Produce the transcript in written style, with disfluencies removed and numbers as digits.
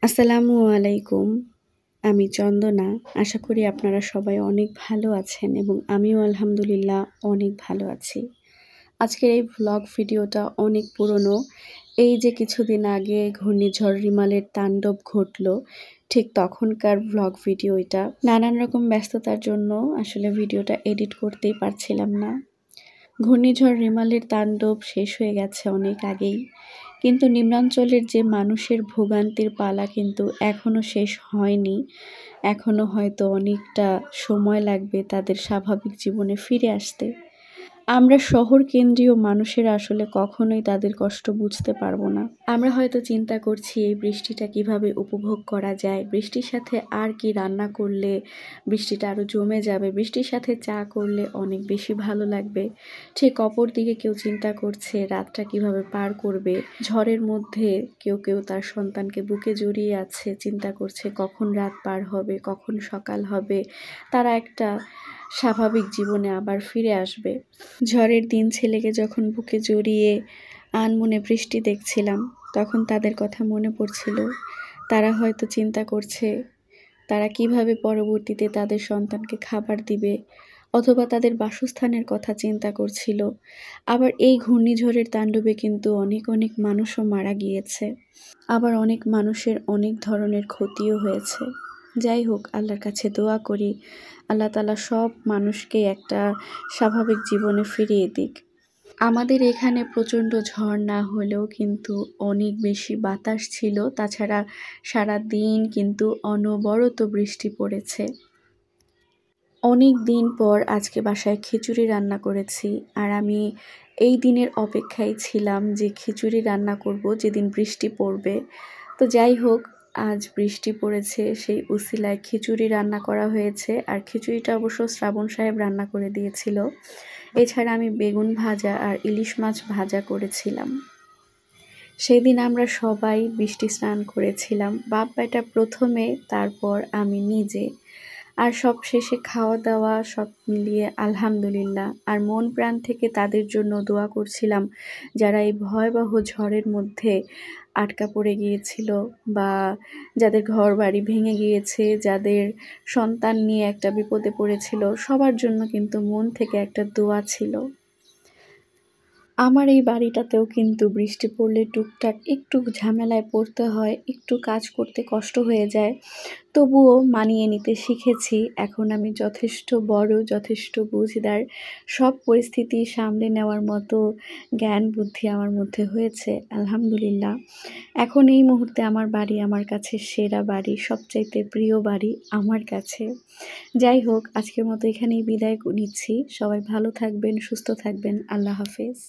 আসসালামু আলাইকুম। আমি চন্দনা। আশা করি আপনারা সবাই অনেক ভালো আছেন এবং আমিও আলহামদুলিল্লাহ অনেক ভালো আছি। আজকের এই ভ্লগ ভিডিওটা অনেক পুরনো। এই যে কিছুদিন আগে ঘূর্ণিঝড় রিমালের তাণ্ডব ঘটল, ঠিক তখনকার ভ্লগ ভিডিও এটা। নানান রকম ব্যস্ততার জন্য আসলে ভিডিওটা এডিট করতেই পারছিলাম না। ঘূর্ণিঝড় রিমালের তাণ্ডব শেষ হয়ে গেছে অনেক আগেই, কিন্তু নিম্নাঞ্চলের যে মানুষের ভোগান্তির পালা কিন্তু এখনও শেষ হয়নি। এখনও হয়তো অনেকটা সময় লাগবে তাদের স্বাভাবিক জীবনে ফিরে আসতে। আমরা শহর কেন্দ্রীয় মানুষেরা আসলে কখনোই তাদের কষ্ট বুঝতে পারবো না। আমরা হয়তো চিন্তা করছি এই বৃষ্টিটা কিভাবে উপভোগ করা যায়, বৃষ্টির সাথে আর কি রান্না করলে বৃষ্টিটা আরও জমে যাবে, বৃষ্টির সাথে চা করলে অনেক বেশি ভালো লাগবে। ঠিক অপর দিকে কেউ চিন্তা করছে রাতটা কিভাবে পার করবে। ঝড়ের মধ্যে কেউ কেউ তার সন্তানকে বুকে জড়িয়ে আছে, চিন্তা করছে কখন রাত পার হবে, কখন সকাল হবে, তারা একটা স্বাভাবিক জীবনে আবার ফিরে আসবে। ঝড়ের দিন ছেলেকে যখন বুকে জড়িয়ে আনমনে বৃষ্টি দেখছিলাম, তখন তাদের কথা মনে পড়ছিল। তারা হয়তো চিন্তা করছে তারা কিভাবে পরবর্তীতে তাদের সন্তানকে খাবার দিবে, অথবা তাদের বাসস্থানের কথা চিন্তা করছিল। আবার এই ঘূর্ণিঝড়ের তাণ্ডবে কিন্তু অনেক অনেক মানুষও মারা গিয়েছে, আবার অনেক মানুষের অনেক ধরনের ক্ষতিও হয়েছে। যাই হোক, আল্লাহর কাছে দোয়া করি আল্লাহ তাআলা সব মানুষকে একটা স্বাভাবিক জীবনে ফিরিয়ে দিক। আমাদের এখানে প্রচণ্ড ঝড় না হলেও কিন্তু অনেক বেশি বাতাস ছিল, তাছাড়া সারা দিন কিন্তু অনবরত বৃষ্টি পড়েছে। অনেক দিন পর আজকে বাসায় খিচুড়ি রান্না করেছি, আর আমি এই দিনের অপেক্ষায় ছিলাম যে খিচুড়ি রান্না করব যেদিন বৃষ্টি পড়বে। তো যাই হোক, আজ বৃষ্টি পড়েছে, সেই উসিলায় খিচুড়ি রান্না করা হয়েছে। আর খিচুড়িটা অবশ্য শ্রাবণ সাহেব রান্না করে দিয়েছিল। এছাড়া আমি বেগুন ভাজা আর ইলিশ মাছ ভাজা করেছিলাম। সেদিন আমরা সবাই বৃষ্টি স্নান করেছিলাম, বাপ বেটা প্রথমে, তারপর আমি নিজে। আর সব শেষে খাওয়া দাওয়া সব মিলিয়ে আলহামদুলিল্লাহ। আর মন প্রাণ থেকে তাদের জন্য দোয়া করছিলাম যারা এই ভয়াবহ ঝড়ের মধ্যে আটকা পড়ে গিয়েছিল, বা যাদের ঘর বাড়ি ভেঙে গিয়েছে, যাদের সন্তান নিয়ে একটা বিপদে পড়েছিল, সবার জন্য কিন্তু মন থেকে একটা দোয়া ছিল। আমার এই বাড়িটাতেও কিন্তু বৃষ্টি পড়লে টুকটাক একটু ঝামেলায় পড়তে হয়, একটু কাজ করতে কষ্ট হয়ে যায়। তবুও মানিয়ে নিতে শিখেছি। এখন আমি যথেষ্ট বড়, যথেষ্ট বুঝদার। সব পরিস্থিতি সামলে নেওয়ার মতো জ্ঞান বুদ্ধি আমার মধ্যে হয়েছে আলহামদুলিল্লাহ। এখন এই মুহূর্তে আমার বাড়ি আমার কাছে সেরা বাড়ি, সবচাইতে প্রিয় বাড়ি আমার কাছে। যাই হোক, আজকের মতো এখানেই বিদায় নিচ্ছি। সবাই ভালো থাকবেন, সুস্থ থাকবেন। আল্লাহ হাফেজ।